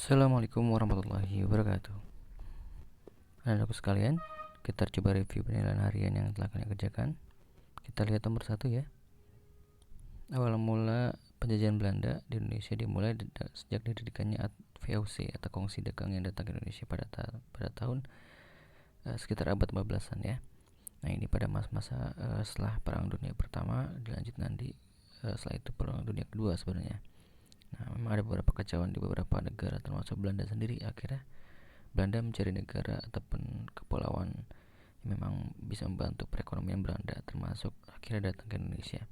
Assalamualaikum warahmatullahi wabarakatuh. Anak-anakku sekalian, kita coba review penilaian harian yang telah kalian kerjakan. Kita lihat nomor 1 ya. Awal mula penjajahan Belanda di Indonesia dimulai sejak didirikannya VOC atau Kongsi Dagang yang datang ke Indonesia pada tahun sekitar abad 14-an ya. Nah, ini pada masa-masa setelah Perang Dunia Pertama, dilanjut nanti setelah itu Perang Dunia Kedua sebenarnya. Nah, memang ada beberapa kekacauan di beberapa negara termasuk Belanda sendiri. Akhirnya Belanda mencari negara ataupun kepulauan yang memang bisa membantu perekonomian Belanda, termasuk akhirnya datang ke Indonesia.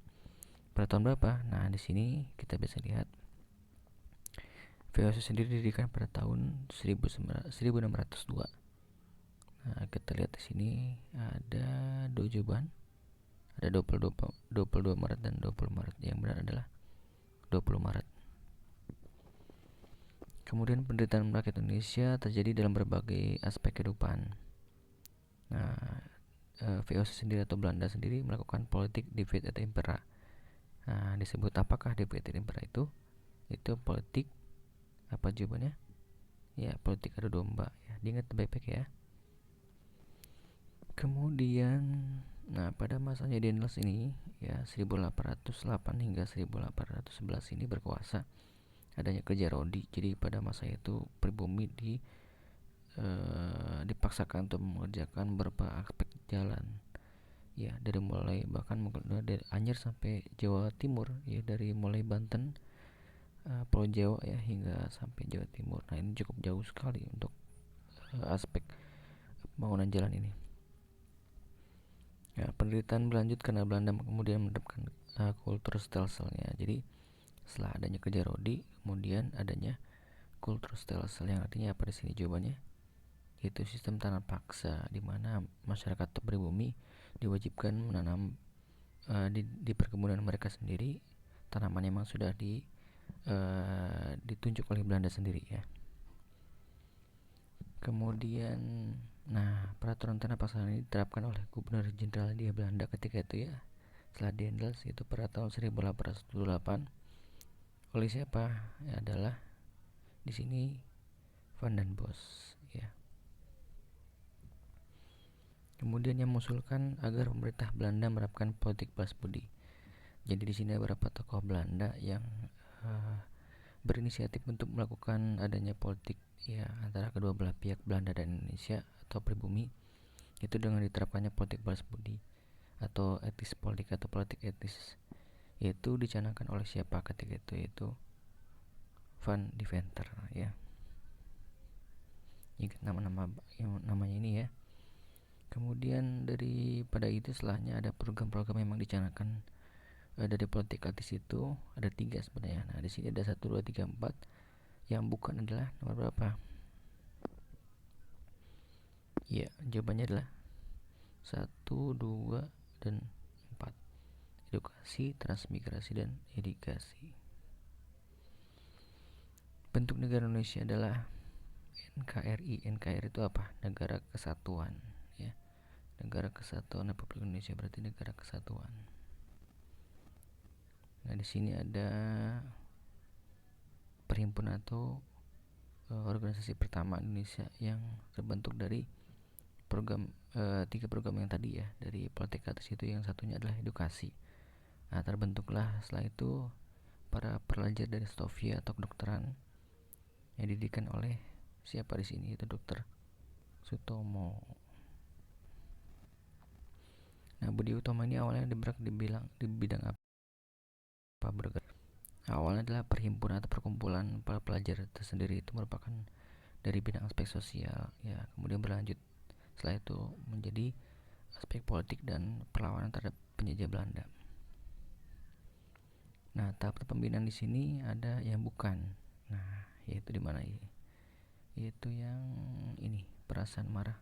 Pada tahun berapa? Nah, di sini kita bisa lihat VOC sendiri didirikan pada tahun 1602. Nah, kita lihat di sini ada dua jawaban. Ada 22 Maret dan 20 Maret. Yang benar adalah 20 Maret. Kemudian penderitaan rakyat Indonesia terjadi dalam berbagai aspek kehidupan. Nah, VOC sendiri atau Belanda sendiri melakukan politik divide et impera. Nah, disebut apakah divide et impera itu? Itu politik apa jawabannya? Ya, politik adu domba ya. Diingat baik-baik ya. Kemudian, nah pada masanya Daniels ini ya 1808 hingga 1811 ini berkuasa. Adanya kerja rodi. Jadi pada masa itu pribumi dipaksakan untuk mengerjakan beberapa aspek jalan. Ya, dari mulai bahkan dari Anyer sampai Jawa Timur ya, dari mulai Banten, Pulau Jawa ya hingga sampai Jawa Timur. Nah, ini cukup jauh sekali untuk aspek pembangunan jalan ini. Ya, penderitaan berlanjut karena Belanda kemudian menerapkan kultur stelselnya. Jadi setelah adanya kerja rodi, kemudian adanya kultur stelsel yang artinya apa di sini jawabannya? Yaitu sistem tanam paksa di mana masyarakat pribumi diwajibkan menanam di perkebunan mereka sendiri tanaman yang memang sudah ditunjuk oleh Belanda sendiri ya. Kemudian, nah peraturan tanah paksa ini diterapkan oleh Gubernur Jenderal di Belanda ketika itu ya, setelah Dendels itu pada tahun 1828. Oleh siapa? Ya, adalah di sini Van den Bosch ya. Kemudian yang mengusulkan agar pemerintah Belanda menerapkan politik balas budi. Jadi di sini ada beberapa tokoh Belanda yang berinisiatif untuk melakukan adanya politik ya antara kedua belah pihak Belanda dan Indonesia atau pribumi, itu dengan diterapkannya politik balas budi atau etis politik atau politik etis, yaitu dicanangkan oleh siapa ketika itu, yaitu Van Deventer ya. Ingat nama-nama yang namanya ini ya. Kemudian daripada itu setelahnya ada program-program yang memang dicanangkan dari politik etis itu ada 3 sebenarnya. Nah, di sini ada 1 2 3 4. Yang bukan adalah nomor berapa? Ya, jawabannya adalah 1, 2, dan 4. Edukasi, transmigrasi, dan irigasi. Bentuk negara Indonesia adalah NKRI. NKRI itu apa? Negara Kesatuan ya. Negara Kesatuan Republik Indonesia berarti negara kesatuan. Nah, di sini ada perhimpunan atau organisasi pertama Indonesia yang terbentuk dari program 3 program yang tadi ya, dari politik atas itu yang satunya adalah edukasi. Nah, terbentuklah setelah itu para pelajar dari Stovia atau kedokteran yang didikan oleh siapa di sini, itu Dokter Sutomo. Nah, Budi Utomo ini awalnya bergerak di bidang apa? Bergerak awalnya adalah perhimpunan atau perkumpulan para pelajar tersendiri, itu merupakan dari bidang aspek sosial ya, kemudian berlanjut setelah itu menjadi aspek politik dan perlawanan terhadap penjajah Belanda. Nah, tahap pembinaan di sini ada yang bukan. Nah, yaitu di mana ini? Yaitu yang ini, perasaan marah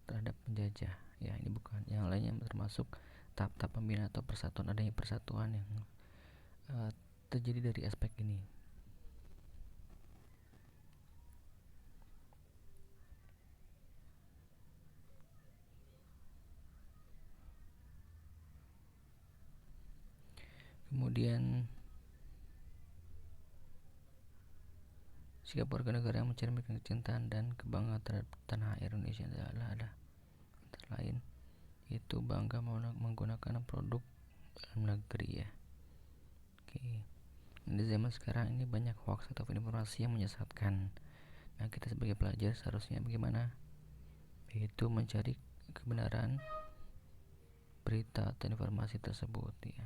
terhadap penjajah. Ya, ini bukan. Yang lainnya termasuk tahap-tahap pembinaan atau persatuan, adanya persatuan yang terjadi dari aspek ini. Kemudian Sikap warga negara yang mencerminkan kecintaan dan kebanggaan terhadap tanah air Indonesia adalah antara lain itu bangga menggunakan produk dalam negeri ya. Oke. Di zaman sekarang ini banyak hoax atau informasi yang menyesatkan. Nah, kita sebagai pelajar seharusnya bagaimana? Yaitu mencari kebenaran berita atau informasi tersebut ya.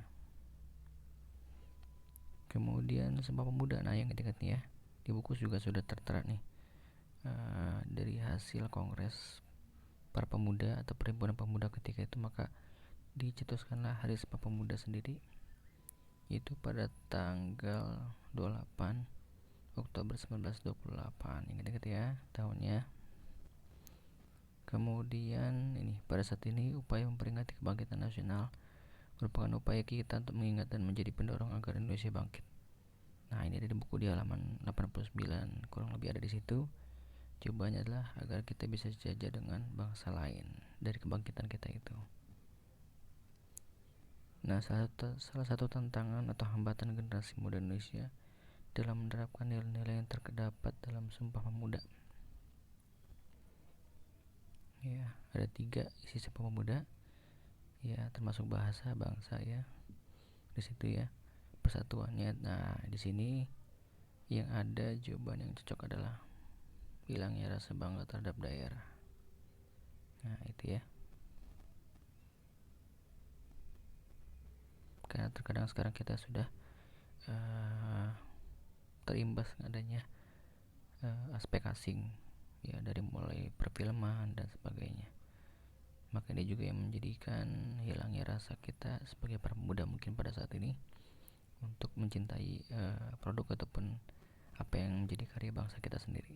Kemudian Sumpah Pemuda, nah yang ketiga nih ya, di buku juga sudah tertera nih dari hasil kongres para pemuda atau perhimpunan pemuda ketika itu, maka dicetuskanlah Hari Sumpah Pemuda sendiri, itu pada tanggal 28 Oktober 1928, ingat-ingat ya tahunnya. Kemudian ini, pada saat ini upaya memperingati kebangkitan nasional merupakan upaya kita untuk mengingat dan menjadi pendorong agar Indonesia bangkit. Nah, ini ada di buku di halaman 89, kurang lebih ada di situ. Jawabannya adalah agar kita bisa sejajar dengan bangsa lain dari kebangkitan kita itu. Nah, salah satu tantangan atau hambatan generasi muda Indonesia dalam menerapkan nilai-nilai yang terdapat dalam Sumpah Pemuda. Ya, ada 3 isi Sumpah Pemuda. Ya, termasuk bahasa bangsa ya. Di situ ya. Persatuannya. Nah, di sini yang ada jawaban yang cocok adalah hilangnya rasa bangga terhadap daerah. Nah, itu ya. Karena terkadang sekarang kita sudah terimbas adanya aspek asing ya, dari mulai perfilman dan sebagainya. Maka ini juga yang menjadikan hilangnya rasa kita sebagai para pemuda mungkin pada saat ini untuk mencintai produk ataupun apa yang menjadi karya bangsa kita sendiri.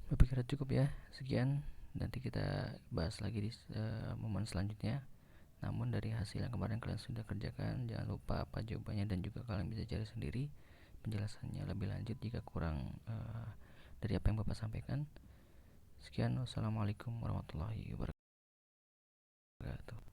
Berpikir cukup ya, sekian, nanti kita bahas lagi di momen selanjutnya. Namun dari hasil yang kemarin kalian sudah kerjakan, jangan lupa apa jawabannya, dan juga kalian bisa cari sendiri penjelasannya lebih lanjut jika kurang dari apa yang Bapak sampaikan. Sekian, wassalamualaikum warahmatullahi wabarakatuh.